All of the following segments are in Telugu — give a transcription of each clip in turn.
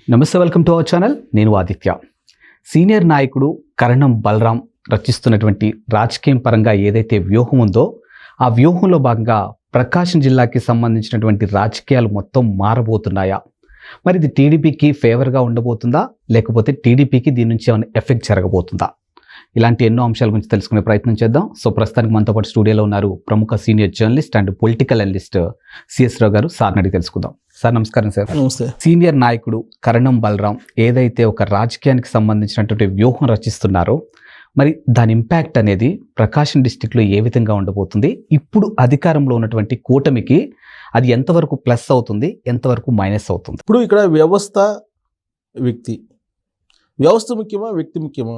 నమస్తే, వెల్కమ్ టు అవర్ ఛానల్. నేను ఆదిత్య. సీనియర్ నాయకుడు కరణం బలరాం రచిస్తున్నటువంటి రాజకీయం పరంగా ఏదైతే వ్యూహం ఉందో ఆ వ్యూహంలో భాగంగా ప్రకాశం జిల్లాకి సంబంధించినటువంటి రాజకీయాలు మొత్తం మారబోతున్నాయా? మరి ఇది టీడీపీకి ఫేవర్గా ఉండబోతుందా, లేకపోతే టీడీపీకి దీని నుంచి ఏమైనా ఎఫెక్ట్ జరగబోతుందా? ఇలాంటి ఎన్నో అంశాల గురించి తెలుసుకునే ప్రయత్నం చేద్దాం. సో ప్రస్తుతానికి మనతో పాటు స్టూడియోలో ఉన్నారు ప్రముఖ senior journalist and political analyst CS Rao గారు. సార్ని అడిగి తెలుసుకుందాం. సార్ నమస్కారం. సార్ నమస్తే. సీనియర్ నాయకుడు కరణం బలరాం ఏదైతే ఒక రాజకీయానికి సంబంధించినటువంటి వ్యూహం రచిస్తున్నారో మరి దాని ఇంపాక్ట్ అనేది ప్రకాశం డిస్టిక్లో ఏ విధంగా ఉండబోతుంది? ఇప్పుడు అధికారంలో ఉన్నటువంటి కూటమికి అది ఎంతవరకు ప్లస్ అవుతుంది, ఎంతవరకు మైనస్ అవుతుంది? ఇప్పుడు ఇక్కడ వ్యవస్థ ముఖ్యమా వ్యక్తి ముఖ్యమా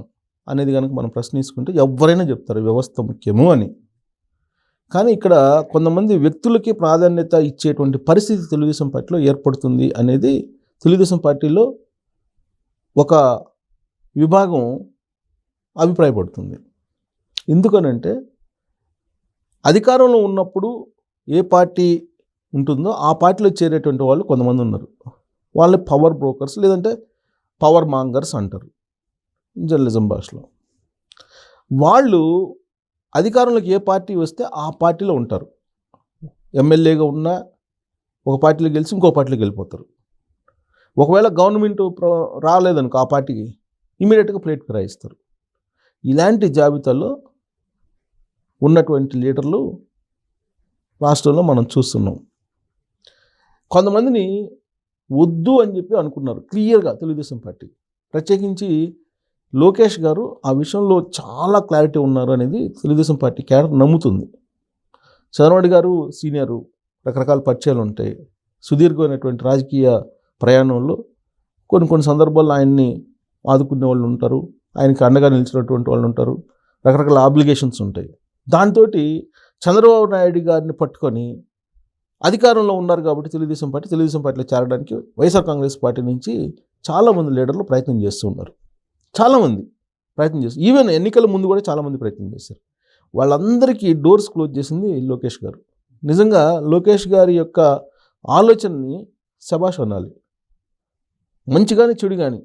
అనేది కనుక మనం ప్రశ్నించుకుంటే ఎవరైనా చెప్తారు వ్యవస్థ ముఖ్యము అని. కానీ ఇక్కడ కొంతమంది వ్యక్తులకి ప్రాధాన్యత ఇచ్చేటువంటి పరిస్థితి తెలుగుదేశం పార్టీలో ఏర్పడుతుంది అనేది తెలుగుదేశం పార్టీలో ఒక విభాగం అభిప్రాయపడుతుంది. ఎందుకనంటే అధికారంలో ఉన్నప్పుడు ఏ పార్టీ ఉంటుందో ఆ పార్టీలో చేరేటువంటి వాళ్ళు కొంతమంది ఉన్నారు. వాళ్ళని పవర్ బ్రోకర్స్ లేదంటే పవర్ మాంగర్స్ అంటారు జర్నలిజం భాషలో. వాళ్ళు అధికారంలోకి ఏ పార్టీ వస్తే ఆ పార్టీలో ఉంటారు. ఎమ్మెల్యేగా ఉన్న ఒక పార్టీలో గెలిచి ఇంకో పార్టీలోకి వెళ్ళిపోతారు. ఒకవేళ గవర్నమెంట్ రాలేదనుకో ఆ పార్టీకి ఇమీడియట్గా ప్లేట్ ఫిరాయిస్తారు. ఇలాంటి జాబితాలో ఉన్నటువంటి లీడర్లు రాష్ట్రంలో మనం చూస్తున్నాం. కొంతమందిని వద్దు అని చెప్పి అనుకున్నారు క్లియర్గా తెలుగుదేశం పార్టీ. ప్రత్యేకించి లోకేష్ గారు ఆ విషయంలో చాలా క్లారిటీ ఉన్నారు అనేది తెలుగుదేశం పార్టీ క్యాడర్ నమ్ముతుంది. చంద్రబాబు గారు సీనియరు, రకరకాల పరిచయాలు ఉంటాయి. సుదీర్ఘమైనటువంటి రాజకీయ ప్రయాణంలో కొన్ని సందర్భాల్లో ఆయన్ని ఆదుకునే వాళ్ళు ఉంటారు, ఆయనకి అండగా నిలిచినటువంటి వాళ్ళు ఉంటారు, రకరకాల ఆబ్లిగేషన్స్ ఉంటాయి. దాంతో చంద్రబాబు నాయుడు గారిని పట్టుకొని అధికారంలో ఉన్నారు కాబట్టి తెలుగుదేశం పార్టీలో చేరడానికి వైఎస్ఆర్ కాంగ్రెస్ పార్టీ నుంచి చాలామంది లీడర్లు ప్రయత్నం చేస్తూ ఉన్నారు. చాలామంది ప్రయత్నం చేస్తారు. ఈవెన్ ఎన్నికల ముందు కూడా చాలామంది ప్రయత్నం చేశారు. వాళ్ళందరికీ డోర్స్ క్లోజ్ చేసింది లోకేష్ గారు. నిజంగా లోకేష్ గారి యొక్క ఆలోచనని శభాష్ అనాలి. మంచి కానీ చెడు కానీ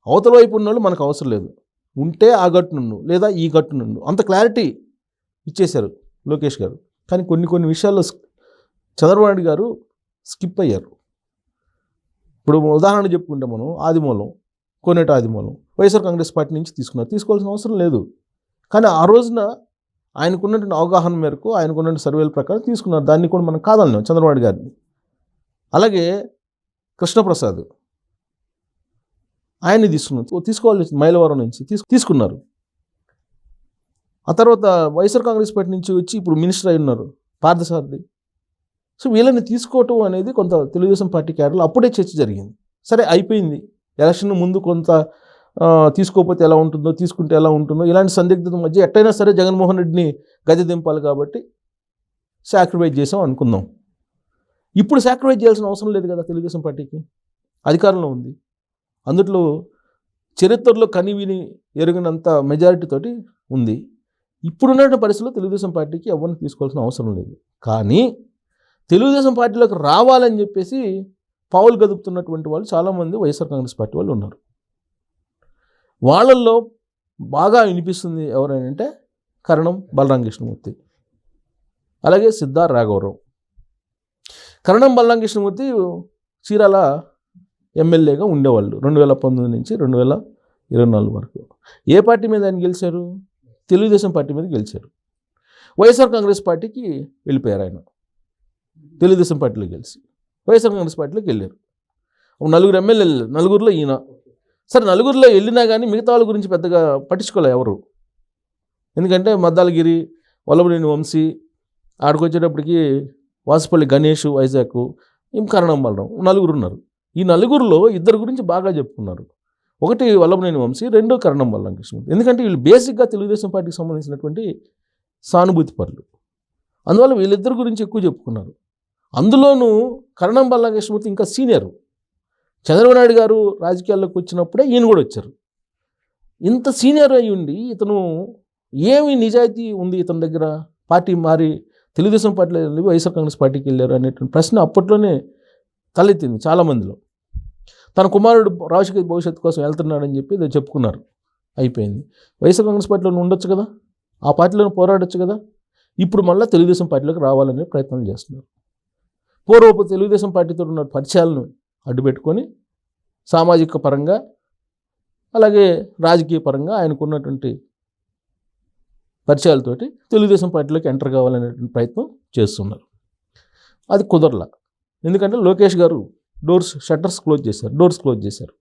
అవతల వైపు ఉన్న వాళ్ళు మనకు అవసరం లేదు, ఉంటే ఆ గట్టు నుండు లేదా ఈ గట్టు నుండు అంత క్లారిటీ ఇచ్చేశారు లోకేష్ గారు. కానీ కొన్ని విషయాల్లో చంద్రబాబు నాయుడు గారు స్కిప్ అయ్యారు. ఇప్పుడు ఉదాహరణ చెప్పుకుంటే మనం కోనేటి ఆదిమూలం వైఎస్ఆర్ కాంగ్రెస్ పార్టీ నుంచి తీసుకోవాల్సిన అవసరం లేదు. కానీ ఆ రోజున ఆయనకున్నటువంటి అవగాహన మేరకు ఆయనకున్న సర్వేల ప్రకారం తీసుకున్నారు. దాన్ని కూడా మనం కాదన్నాం చంద్రబాబు గారిని. అలాగే కృష్ణప్రసాద్ ఆయన్ని తీసుకోవాలి మైలవరం నుంచి తీసుకున్నారు. ఆ తర్వాత వైఎస్ఆర్ కాంగ్రెస్ పార్టీ నుంచి వచ్చి ఇప్పుడు మినిస్టర్ అయి ఉన్నారు పార్థసారథి. సో వీళ్ళని తీసుకోవటం అనేది కొంత తెలుగుదేశం పార్టీ క్యాడర్లో అప్పుడే చర్చ జరిగింది. సరే అయిపోయింది, ఎలక్షన్ ముందు కొంత తీసుకోకపోతే ఎలా ఉంటుందో, తీసుకుంటే ఎలా ఉంటుందో ఇలాంటి సందిగ్ధత మధ్య ఎట్టయినా సరే జగన్మోహన్ రెడ్డిని గద్దె దింపాలి కాబట్టి సాక్రిఫైస్ చేసాం అనుకుందాం. ఇప్పుడు సాక్రిఫైస్ చేయాల్సిన అవసరం లేదు కదా, తెలుగుదేశం పార్టీకి అధికారంలో ఉంది. అందులో చరిత్రలో కనివిని ఎరుగినంత మెజారిటీతోటి ఉంది. ఇప్పుడున్న పరిస్థితుల్లో తెలుగుదేశం పార్టీకి ఎవరిని తీసుకోవాల్సిన అవసరం లేదు. కానీ తెలుగుదేశం పార్టీలోకి రావాలని చెప్పేసి పావులు గదుపుతున్నటువంటి వాళ్ళు చాలామంది వైఎస్ఆర్ కాంగ్రెస్ పార్టీ వాళ్ళు ఉన్నారు. వాళ్ళల్లో బాగా వినిపిస్తుంది ఎవరైనా కరణం బలరాం కృష్ణమూర్తి, అలాగే సిద్ధార్ రాఘవరావు. కరణం బలరాం కృష్ణమూర్తి చీరాల ఎమ్మెల్యేగా ఉండేవాళ్ళు 2019 నుంచి 2024 వరకు. ఏ పార్టీ మీద ఆయన గెలిచారు? తెలుగుదేశం పార్టీ మీద గెలిచారు. వైఎస్ఆర్ కాంగ్రెస్ పార్టీకి వెళ్ళిపోయారు. ఆయన తెలుగుదేశం పార్టీలో గెలిచి వైఎస్ఆర్ కాంగ్రెస్ పార్టీలోకి వెళ్ళారు. 4 ఎమ్మెల్యేలు, 4లో ఈయన. సరే 4లో వెళ్ళినా కానీ మిగతా వాళ్ళ గురించి పెద్దగా పట్టించుకోలే ఎవరు. ఎందుకంటే మద్దాలగిరి, వల్లభనేని వంశీ, ఆడికొచ్చేటప్పటికి వాసుపల్లి గణేష్, వైజాగ్, కరణం బలరాం 4 ఉన్నారు. ఈ 4లో 2 గురించి బాగా చెప్పుకున్నారు. ఒకటి వల్లభనేని వంశీ, 2 కరణం బలరాం కృష్ణమూర్తి. ఎందుకంటే వీళ్ళు బేసిక్గా తెలుగుదేశం పార్టీకి సంబంధించినటువంటి సానుభూతి పరులు. అందువల్ల వీళ్ళిద్దరి గురించి ఎక్కువ చెప్పుకున్నారు. అందులోనూ కరణం బలరాం కృష్ణమూర్తి ఇంకా సీనియరు. చంద్రబాబు నాయుడు గారు రాజకీయాల్లోకి వచ్చినప్పుడే ఈయన కూడా వచ్చారు. ఇంత సీనియర్ అయి ఉండి ఇతను ఏమి నిజాయితీ ఉంది ఇతని దగ్గర? పార్టీ మారి తెలుగుదేశం పార్టీలో వైఎస్ఆర్ కాంగ్రెస్ పార్టీకి వెళ్ళారు అనేటువంటి ప్రశ్న అప్పట్లోనే తలెత్తింది చాలామందిలో. తన కుమారుడు రాజకీయ భవిష్యత్తు కోసం వెళ్తున్నాడని చెప్పి ఏదో చెప్పుకున్నారు, అయిపోయింది. వైఎస్ఆర్ కాంగ్రెస్ పార్టీలో ఉండొచ్చు కదా, ఆ పార్టీలో పోరాడొచ్చు కదా. ఇప్పుడు మళ్ళీ తెలుగుదేశం పార్టీలోకి రావాలనే ప్రయత్నం చేస్తున్నారు. పూర్వపు తెలుగుదేశం పార్టీతో ఉన్న పరిచయాలను అడ్డుపెట్టుకొని సామాజిక పరంగా అలాగే రాజకీయ పరంగా ఆయనకున్నటువంటి పరిచయాలతోటి తెలుగుదేశం పార్టీలోకి ఎంటర్ కావాలనేటువంటి ప్రయత్నం చేస్తున్నారు. అది కుదరలా. ఎందుకంటే లోకేష్ గారు షట్టర్స్ క్లోజ్ చేశారు, డోర్స్ క్లోజ్ చేశారు.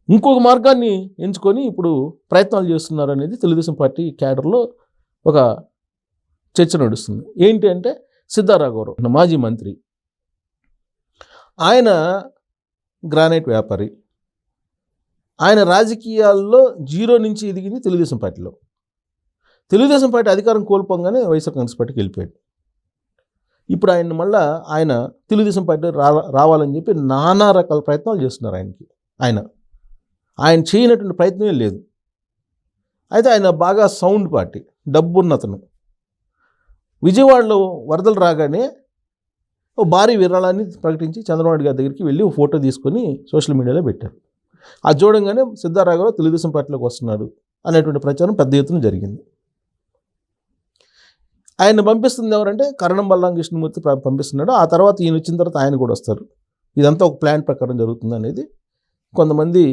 ఇంకొక మార్గాన్ని ఎంచుకొని ఇప్పుడు ప్రయత్నాలు చేస్తున్నారు అనేది తెలుగుదేశం పార్టీ క్యాడర్లో ఒక చర్చ నడుస్తుంది. ఏంటి అంటే సిద్ధారాఘవరావు మాజీ మంత్రి, ఆయన గ్రానైట్ వ్యాపారి, ఆయన రాజకీయాల్లో జీరో నుంచి ఎదిగింది తెలుగుదేశం పార్టీలో. తెలుగుదేశం పార్టీ అధికారం కోల్పోగానే వైఎస్ఆర్ కాంగ్రెస్ పార్టీకి వెళ్ళిపోయాడు. ఇప్పుడు ఆయన తెలుగుదేశం పార్టీ రావాలని చెప్పి నానా రకాల ప్రయత్నాలు చేస్తున్నారు. ఆయన చేయనటువంటి ప్రయత్నమే లేదు. అయితే ఆయన బాగా సౌండ్ పార్టీ, డబ్బున్నతను. విజయవాడలో వరదలు రాగానే ఓ భారీ విరాళాన్ని ప్రకటించి చంద్రబాబు గారి దగ్గరికి వెళ్ళి ఓ ఫోటో తీసుకొని సోషల్ మీడియాలో పెట్టారు. అది చూడంగానే సిద్ధారాఘవరావు తెలుగుదేశం పార్టీలోకి వస్తున్నాడు అనేటువంటి ప్రచారం పెద్ద ఎత్తున జరిగింది. ఆయన పంపిస్తుంది ఎవరంటే కరణం బలరాం కృష్ణమూర్తి పంపిస్తున్నాడు. ఆ తర్వాత ఈయన వచ్చిన తర్వాత ఆయన కూడా వస్తారు. ఇదంతా ఒక ప్లాన్ ప్రకారం జరుగుతుంది అనేది కొంతమంది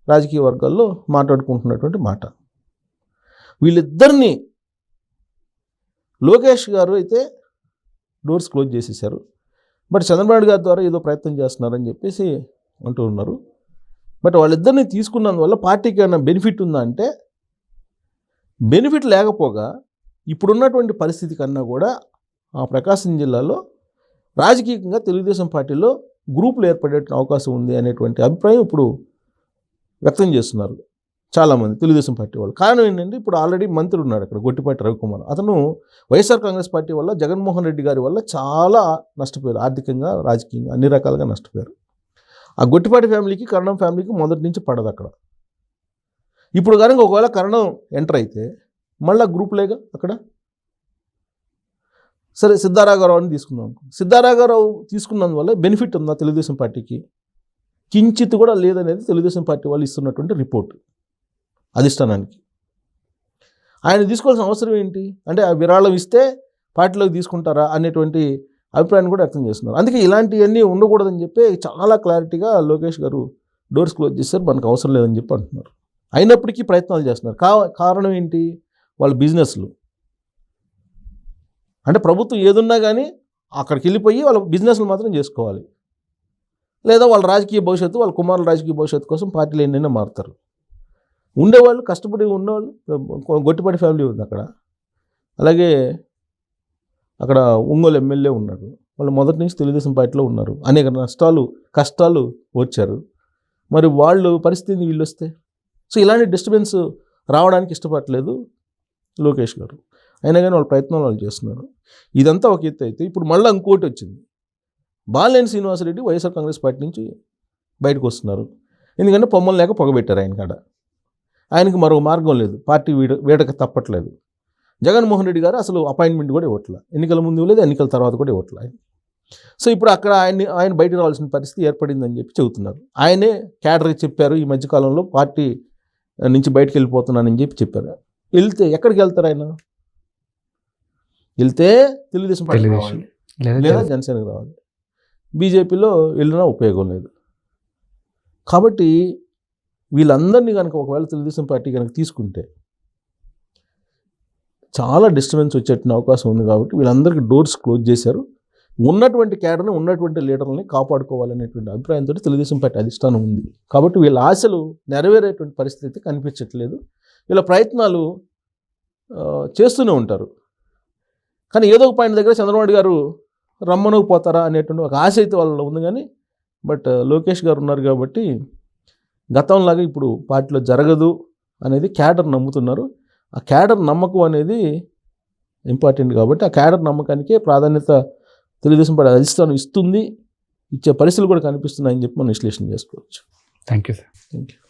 రాజకీయ వర్గాల్లో మాట్లాడుకుంటున్నటువంటి మాట. వీళ్ళిద్దరినీ లోకేష్ గారు అయితే డోర్స్ క్లోజ్ చేసేసారు. బట్ చంద్రబాబు గారి ద్వారా ఏదో ప్రయత్నం చేస్తున్నారని చెప్పేసి అంటూ ఉన్నారు. బట్ వాళ్ళిద్దరిని తీసుకున్నందువల్ల పార్టీకి ఏమైనా బెనిఫిట్ ఉందా అంటే బెనిఫిట్ లేకపోగా ఇప్పుడున్నటువంటి పరిస్థితి కన్నా కూడా ఆ ప్రకాశం జిల్లాలో రాజకీయంగా తెలుగుదేశం పార్టీలో గ్రూపులు ఏర్పడే అవకాశం ఉంది అనేటువంటి అభిప్రాయం ఇప్పుడు వ్యక్తం చేస్తున్నారు చాలామంది తెలుగుదేశం పార్టీ వాళ్ళు. కారణం ఏంటంటే ఇప్పుడు ఆల్రెడీ మంత్రి ఉన్నాడు అక్కడ, గొట్టిపాటి రవికుమార్. అతను వైఎస్ఆర్ కాంగ్రెస్ పార్టీ వల్ల, జగన్మోహన్ రెడ్డి గారి వల్ల చాలా నష్టపోయారు, ఆర్థికంగా రాజకీయంగా అన్ని రకాలుగా నష్టపోయారు. ఆ గొట్టిపాటి ఫ్యామిలీకి కరణం ఫ్యామిలీకి మొదటి నుంచి పడదు అక్కడ. ఇప్పుడు కనుక ఒకవేళ కరణం ఎంటర్ అయితే మళ్ళీ గ్రూపులేగా అక్కడ. సరే సిద్ధారాఘవరావుని తీసుకుందాం. సిద్ధారాఘవరావు తీసుకున్నందువల్ల బెనిఫిట్ ఉందా తెలుగుదేశం పార్టీకి? కించిత్ కూడా లేదనేది తెలుగుదేశం పార్టీ వాళ్ళు ఇస్తున్నటువంటి రిపోర్ట్ అధిష్టానానికి. ఆయన తీసుకోవాల్సిన అవసరం ఏంటి అంటే ఆ విరాళం ఇస్తే పార్టీలోకి తీసుకుంటారా అనేటువంటి అభిప్రాయాన్ని కూడా వ్యక్తం చేస్తున్నారు. అందుకే ఇలాంటివన్నీ ఉండకూడదని చెప్పి చాలా క్లారిటీగా లోకేష్ గారు డోర్స్ క్లోజ్ చేశారు, మనకు అవసరం లేదని చెప్పి అంటున్నారు. అయినప్పటికీ ప్రయత్నాలు చేస్తున్నారు. కారణం ఏంటి? వాళ్ళ బిజినెస్లు. అంటే ప్రభుత్వం ఏదున్నా కానీ అక్కడికి వెళ్ళిపోయి వాళ్ళ బిజినెస్లు మాత్రం చేసుకోవాలి. లేదా వాళ్ళ రాజకీయ భవిష్యత్తు, వాళ్ళ కుమారుల రాజకీయ భవిష్యత్తు కోసం పార్టీలు ఎన్నైనా మారుతారు. ఉండేవాళ్ళు, కష్టపడి ఉన్నవాళ్ళు, గొట్టిపాటి ఫ్యామిలీ ఉంది అక్కడ. అలాగే అక్కడ ఒంగోలు ఎమ్మెల్యే ఉన్నాడు. వాళ్ళు మొదటి నుంచి తెలుగుదేశం పార్టీలో ఉన్నారు. అనేక కష్టాలు వచ్చారు. మరి వాళ్ళు పరిస్థితిని వీళ్ళు వస్తే సో ఇలాంటి డిస్టర్బెన్స్ రావడానికి ఇష్టపడలేదు లోకేష్ గారు. అయినా కానీ వాళ్ళ ప్రయత్నాలు వాళ్ళు చేస్తున్నారు. ఇదంతా ఒక ఎత్తు అయితే ఇప్పుడు మళ్ళీ ఇంకోటి వచ్చింది. బాలినేని శ్రీనివాసరెడ్డి వైఎస్ఆర్ కాంగ్రెస్ పార్టీ నుంచి బయటకు వస్తున్నారు. ఎందుకంటే పొమ్మలు లేక పొగబెట్టారు ఆయన కాడ. ఆయనకి మరో మార్గం లేదు, పార్టీ వీడక తప్పట్లేదు. జగన్మోహన్ రెడ్డి గారు అసలు అపాయింట్మెంట్ కూడా ఇవ్వట్లేదు. ఎన్నికల ముందు ఇవ్వలేదు, ఎన్నికల తర్వాత కూడా ఇవ్వట్లేదు ఆయన. సో ఇప్పుడు అక్కడ ఆయన బయట రావాల్సిన పరిస్థితి ఏర్పడిందని చెప్పి చెబుతున్నారు. ఆయనే క్యాడర్కి చెప్పారు, ఈ మధ్యకాలంలో పార్టీ నుంచి బయటకు వెళ్ళిపోతున్నానని చెప్పి చెప్పారు. వెళ్తే ఎక్కడికి వెళ్తారు ఆయన? వెళ్తే తెలుగుదేశం పార్టీ రావాలి, లేదా జనసేనకి రావాలి. బీజేపీలో వెళ్ళినా ఉపయోగం లేదు. కాబట్టి వీళ్ళందరినీ కనుక ఒకవేళ తెలుగుదేశం పార్టీ కనుక తీసుకుంటే చాలా డిస్టర్బెన్స్ వచ్చేటువంటి అవకాశం ఉంది. కాబట్టి వీళ్ళందరికీ డోర్స్ క్లోజ్ చేశారు. ఉన్నటువంటి క్యాడర్ని, ఉన్నటువంటి లీడర్లని కాపాడుకోవాలనేటువంటి అభిప్రాయంతో తెలుగుదేశం పార్టీ అధిష్టానం ఉంది. కాబట్టి వీళ్ళ ఆశలు నెరవేరేటువంటి పరిస్థితి కనిపించట్లేదు. వీళ్ళ ప్రయత్నాలు చేస్తూనే ఉంటారు. కానీ ఏదో ఒక పాయింట్ దగ్గర చంద్రబాబు గారు రమ్మనకపోతారా అనేటువంటి ఒక ఆశ అయితే వాళ్ళలో ఉంది. కానీ బట్ లోకేష్ గారు ఉన్నారు కాబట్టి గతంలాగా ఇప్పుడు పార్టీలో జరగదు అనేది క్యాడర్ నమ్ముతున్నారు. ఆ క్యాడర్ నమ్మకం అనేది ఇంపార్టెంట్. కాబట్టి ఆ క్యాడర్ నమ్మకానికే ప్రాధాన్యత తెలుగుదేశం పార్టీ అధిష్టానం ఇస్తుంది, ఇచ్చే పరిస్థితులు కూడా కనిపిస్తున్నాయని చెప్పి మనం విశ్లేషణ చేసుకోవచ్చు. Thank you sir. Thank you.